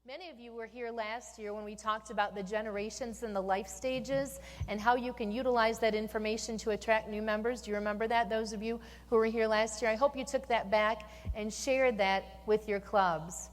Many of you were here last year when we talked about the generations and the life stages and how you can utilize that information to attract new members. Do you remember that, those of you who were here last year? I hope you took that back and shared that with your clubs.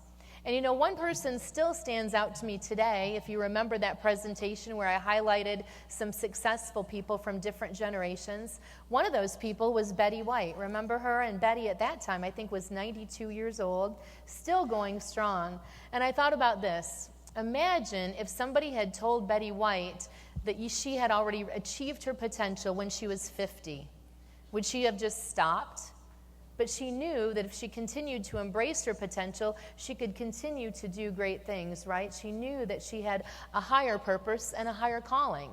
And you know, one person still stands out to me today, if you remember that presentation where I highlighted some successful people from different generations. One of those people was Betty White. Remember her? And Betty at that time, I think, was 92 years old, still going strong. And I thought about this. Imagine if somebody had told Betty White that she had already achieved her potential when she was 50. Would she have just stopped? But she knew that if she continued to embrace her potential, she could continue to do great things, right? She knew that she had a higher purpose and a higher calling.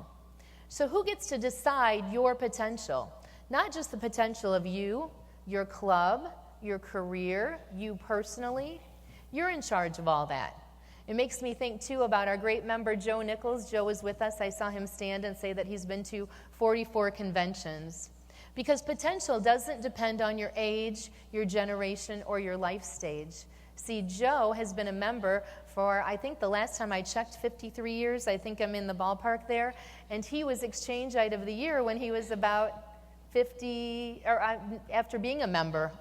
So who gets to decide your potential? Not just the potential of you, your club, your career, you personally. You're in charge of all that. It makes me think, too, about our great member, Joe Nichols. Joe was with us. I saw him stand and say that he's been to 44 conventions. Because potential doesn't depend on your age, your generation, or your life stage. See, Joe has been a member for, I think the last time I checked, 53 years. I think I'm in the ballpark there. And he was Exchangeite of the Year when he was about 50, or after being a member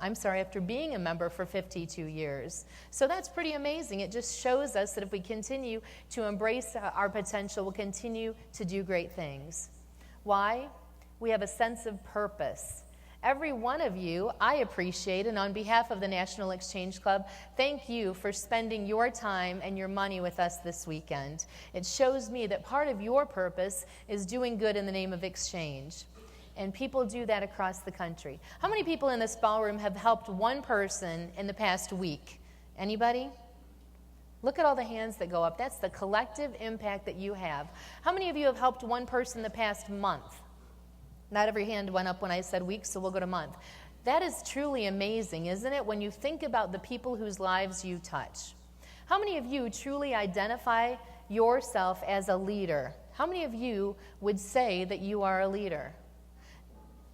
for 52 years. So that's pretty amazing. It just shows us that if we continue to embrace our potential, we'll continue to do great things. Why? We have a sense of purpose. Every one of you, I appreciate, and on behalf of the National Exchange Club, thank you for spending your time and your money with us this weekend. It shows me that part of your purpose is doing good in the name of exchange. And people do that across the country. How many people in this ballroom have helped one person in the past week? Anybody? Look at all the hands that go up. That's the collective impact that you have. How many of you have helped one person the past month? Not every hand went up when I said week, so we'll go to month. That is truly amazing, isn't it, when you think about the people whose lives you touch? How many of you truly identify yourself as a leader? How many of you would say that you are a leader?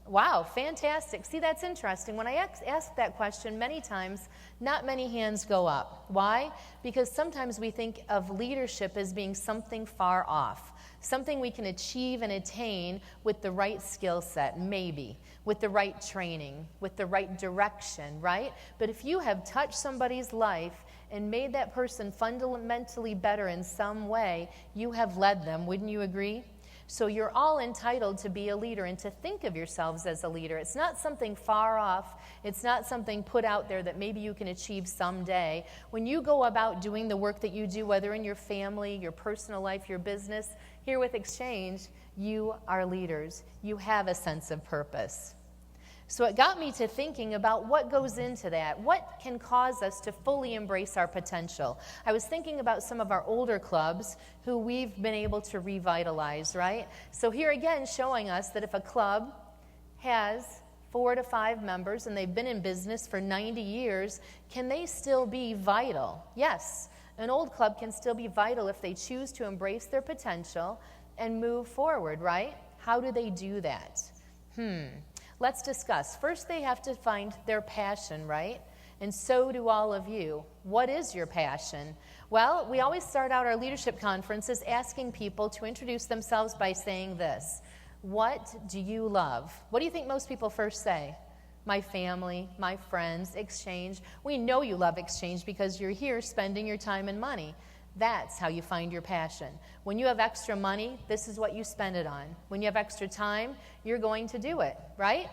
Wow, fantastic. See, that's interesting. When I ask that question many times, not many hands go up. Why? Because sometimes we think of leadership as being something far off, something we can achieve and attain with the right skill set, maybe, with the right training, with the right direction, right? But if you have touched somebody's life and made that person fundamentally better in some way, you have led them. Wouldn't you agree? So you're all entitled to be a leader and to think of yourselves as a leader. It's not something far off. It's not something put out there that maybe you can achieve someday. When you go about doing the work that you do, whether in your family, your personal life, your business, here with Exchange, you are leaders. You have a sense of purpose. So it got me to thinking about what goes into that. What can cause us to fully embrace our potential? I was thinking about some of our older clubs who we've been able to revitalize, right? So here again, showing us that if a club has 4 to 5 members and they've been in business for 90 years, can they still be vital? Yes, an old club can still be vital if they choose to embrace their potential and move forward, right? How do they do that? Let's discuss. First, they have to find their passion, right? And so do all of you. What is your passion? Well, we always start out our leadership conferences asking people to introduce themselves by saying this. What do you love? What do you think most people first say? My family, my friends, Exchange. We know you love Exchange because you're here spending your time and money. That's how you find your passion. When you have extra money, this is what you spend it on. When you have extra time, you're going to do it, right?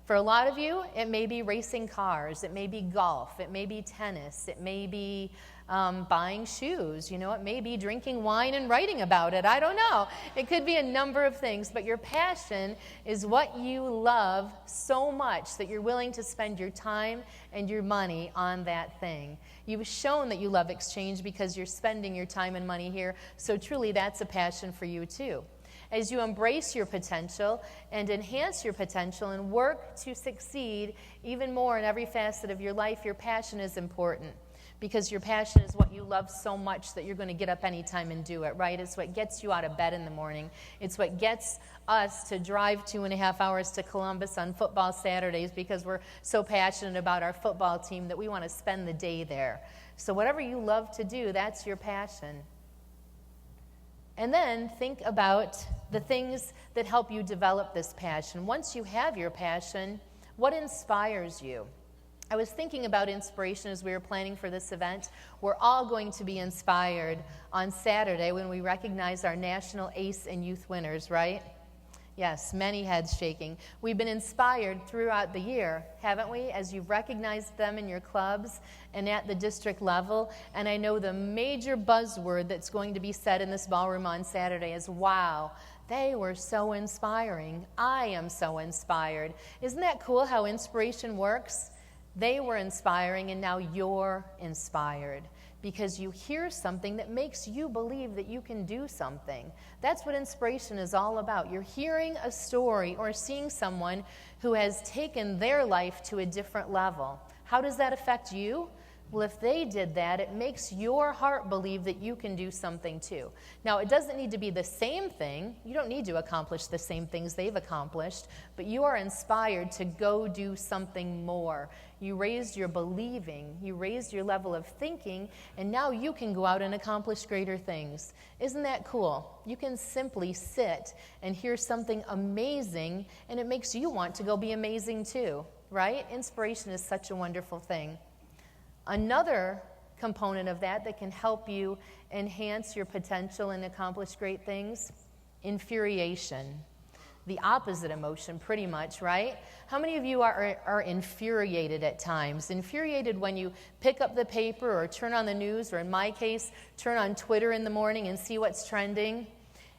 For a lot of you, it may be racing cars, it may be golf, it may be tennis, it may be buying shoes, it may be drinking wine and writing about it. I don't know. It could be a number of things, but your passion is what you love so much that you're willing to spend your time and your money on that thing. You've shown that you love Exchange because you're spending your time and money here, so truly that's a passion for you too. As you embrace your potential and enhance your potential and work to succeed even more in every facet of your life, your passion is important. because your passion is what you love so much that you're going to get up anytime and do it, right? It's what gets you out of bed in the morning. It's what gets us to drive 2.5 hours to Columbus on football Saturdays because we're so passionate about our football team that we want to spend the day there. So whatever you love to do, that's your passion. And then think about the things that help you develop this passion. Once you have your passion, what inspires you? I was thinking about inspiration as we were planning for this event. We're all going to be inspired on Saturday when we recognize our national ACE and youth winners, right? Yes, many heads shaking. We've been inspired throughout the year, haven't we, as you've recognized them in your clubs and at the district level. And I know the major buzzword that's going to be said in this ballroom on Saturday is, wow, they were so inspiring. I am so inspired. Isn't that cool how inspiration works? They were inspiring, and now you're inspired because you hear something that makes you believe that you can do something. That's what inspiration is all about. You're hearing a story or seeing someone who has taken their life to a different level. How does that affect you? Well, if they did that, it makes your heart believe that you can do something too. Now, it doesn't need to be the same thing. You don't need to accomplish the same things they've accomplished, but you are inspired to go do something more. You raised your believing, you raised your level of thinking, and now you can go out and accomplish greater things. Isn't that cool? You can simply sit and hear something amazing, and it makes you want to go be amazing too, right? Inspiration is such a wonderful thing. Another component of that can help you enhance your potential and accomplish great things, infuriation. The opposite emotion, pretty much, right? How many of you are infuriated at times? Infuriated when you pick up the paper or turn on the news, or in my case, turn on Twitter in the morning and see what's trending,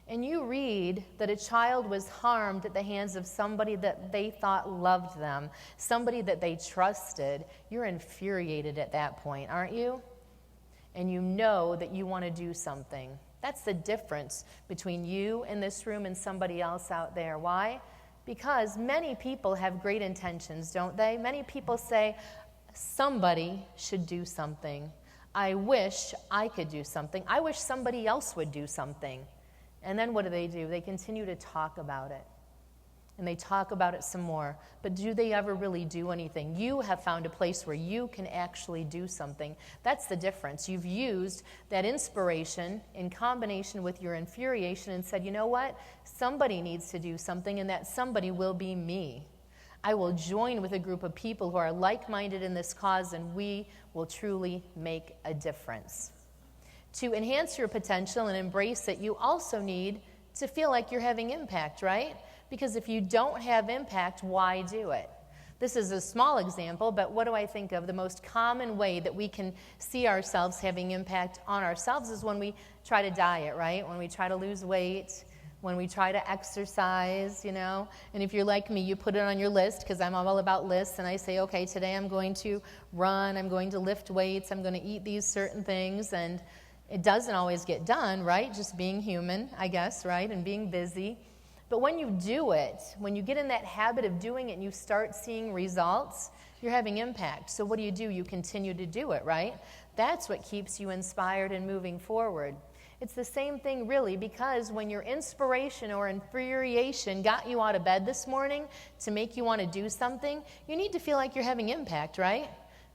and you read that a child was harmed at the hands of somebody that they thought loved them, somebody that they trusted. You're infuriated at that point, aren't you? And you know that you want to do something. That's the difference between you in this room and somebody else out there. Why? Because many people have great intentions, don't they? Many people say, somebody should do something. I wish I could do something. I wish somebody else would do something. And then what do? They continue to talk about it. And they talk about it some more. But do they ever really do anything? You have found a place where you can actually do something. That's the difference. You've used that inspiration in combination with your infuriation and said, you know what? Somebody needs to do something, and that somebody will be me. I will join with a group of people who are like-minded in this cause, and we will truly make a difference. To enhance your potential and embrace it, you also need to feel like you're having impact, right? Because if you don't have impact, why do it? This is a small example, but what do I think of? The most common way that we can see ourselves having impact on ourselves is when we try to diet, right? When we try to lose weight, when we try to exercise, you know. And if you're like me, you put it on your list, because I'm all about lists, and I say, okay, today I'm going to run, I'm going to lift weights, I'm going to eat these certain things, and it doesn't always get done, right? Just being human, I guess, right? And being busy. But when you do it, when you get in that habit of doing it and you start seeing results, you're having impact. So what do? You continue to do it, right? That's what keeps you inspired and moving forward. It's the same thing, really, because when your inspiration or infuriation got you out of bed this morning to make you want to do something, you need to feel like you're having impact, right?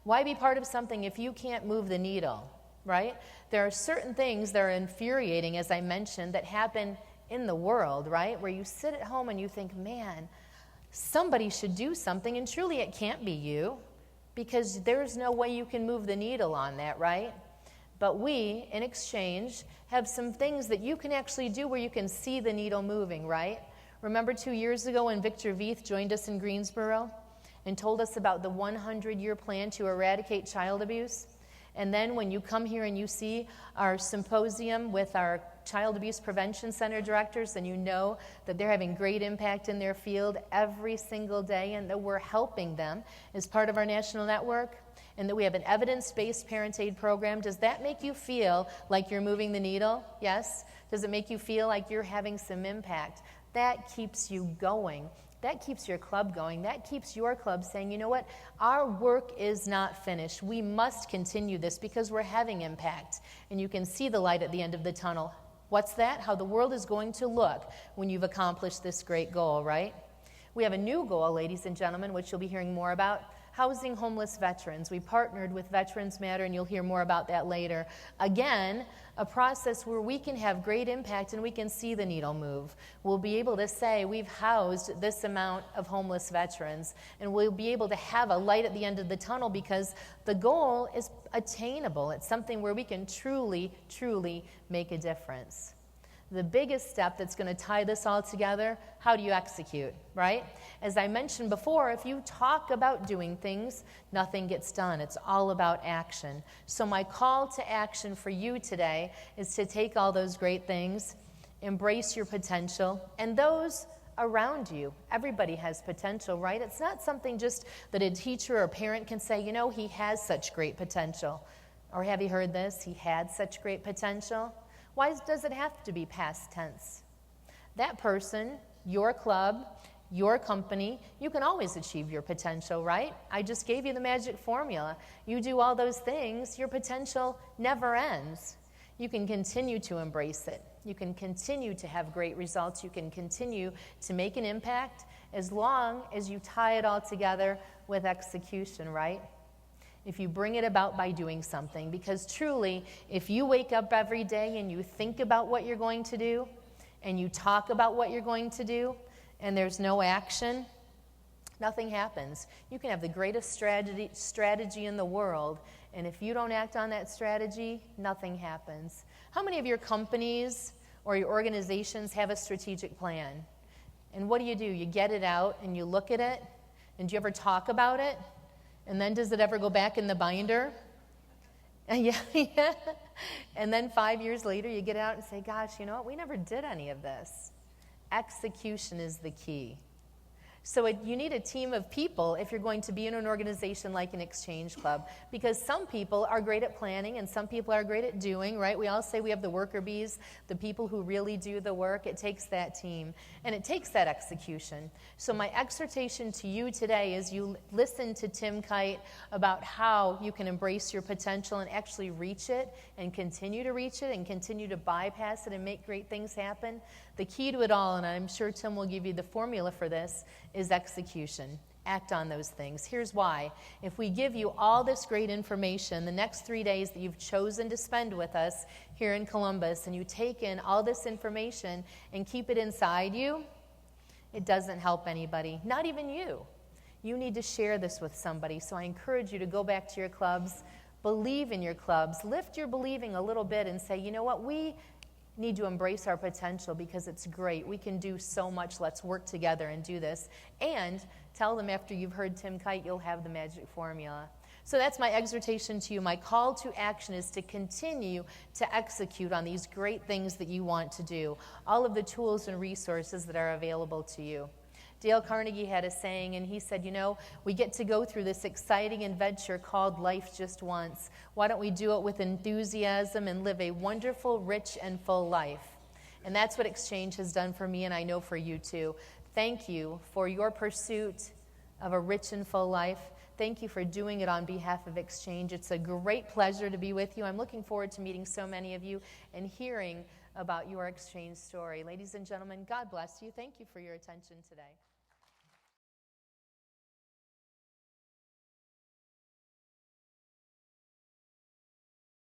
Why be part of something if you can't move the needle, right? There are certain things that are infuriating, as I mentioned, that happen in the world, right? Where you sit at home and you think, man, somebody should do something, and truly it can't be you, because there's no way you can move the needle on that, right? But we, in exchange, have some things that you can actually do where you can see the needle moving, right? Remember 2 years ago when Victor Veith joined us in Greensboro and told us about the 100-year plan to eradicate child abuse? And then when you come here and you see our symposium with our Child Abuse Prevention Center directors, then you know that they're having great impact in their field every single day, and that we're helping them as part of our national network, and that we have an evidence-based parent aid program. Does that make you feel like you're moving the needle? Yes? Does it make you feel like you're having some impact? That keeps you going. that keeps your club going. That keeps your club saying, you know what, our work is not finished. We must continue this because we're having impact. And you can see the light at the end of the tunnel. What's that? How the world is going to look when you've accomplished this great goal, right? We have a new goal, ladies and gentlemen, which you'll be hearing more about. Housing homeless veterans. We partnered with Veterans Matter, and you'll hear more about that later. Again, a process where we can have great impact and we can see the needle move. We'll be able to say we've housed this amount of homeless veterans, and we'll be able to have a light at the end of the tunnel because the goal is attainable. It's something where we can truly, truly make a difference. The biggest step that's going to tie this all together, how do you execute, right? As I mentioned before, if you talk about doing things, nothing gets done. It's all about action. So my call to action for you today is to take all those great things, embrace your potential, and those around you. Everybody has potential, right? It's not something just that a teacher or a parent can say, you know, he has such great potential. Or have you heard this? He had such great potential. Why does it have to be past tense? That person, your club, your company, you can always achieve your potential, right? I just gave you the magic formula. You do all those things, your potential never ends. You can continue to embrace it. You can continue to have great results. You can continue to make an impact as long as you tie it all together with execution, right? If you bring it about by doing something. Because truly, if you wake up every day and you think about what you're going to do, and you talk about what you're going to do, and there's no action, nothing happens. You can have the greatest strategy in the world, and if you don't act on that strategy, nothing happens. How many of your companies or your organizations have a strategic plan? And what do? You get it out and you look at it, and do you ever talk about it? And then does it ever go back in the binder? Yeah. And then 5 years later, you get out and say, gosh, you know what? We never did any of this. Execution is the key. So you need a team of people if you're going to be in an organization like an exchange club, because some people are great at planning and some people are great at doing, right? We all say we have the worker bees, the people who really do the work. It takes that team, and it takes that execution. So my exhortation to you today is you listen to Tim Kite about how you can embrace your potential and actually reach it and continue to reach it and continue to bypass it and make great things happen. The key to it all, and I'm sure Tim will give you the formula for this, is execution. Act on those things. Here's why. If we give you all this great information the next 3 days that you've chosen to spend with us here in Columbus, and you take in all this information and keep it inside you, it doesn't help anybody, not even you. You need to share this with somebody. So I encourage you to go back to your clubs, believe in your clubs, lift your believing a little bit and say, you know what, we need to embrace our potential because it's great. We can do so much. Let's work together and do this. And tell them after you've heard Tim Kite, you'll have the magic formula. So that's my exhortation to you. My call to action is to continue to execute on these great things that you want to do, all of the tools and resources that are available to you. Dale Carnegie had a saying, and he said, you know, we get to go through this exciting adventure called life just once. Why don't we do it with enthusiasm and live a wonderful, rich, and full life? And that's what Exchange has done for me, and I know for you too. Thank you for your pursuit of a rich and full life. Thank you for doing it on behalf of Exchange. It's a great pleasure to be with you. I'm looking forward to meeting so many of you and hearing about your Exchange story. Ladies and gentlemen, God bless you. Thank you for your attention today.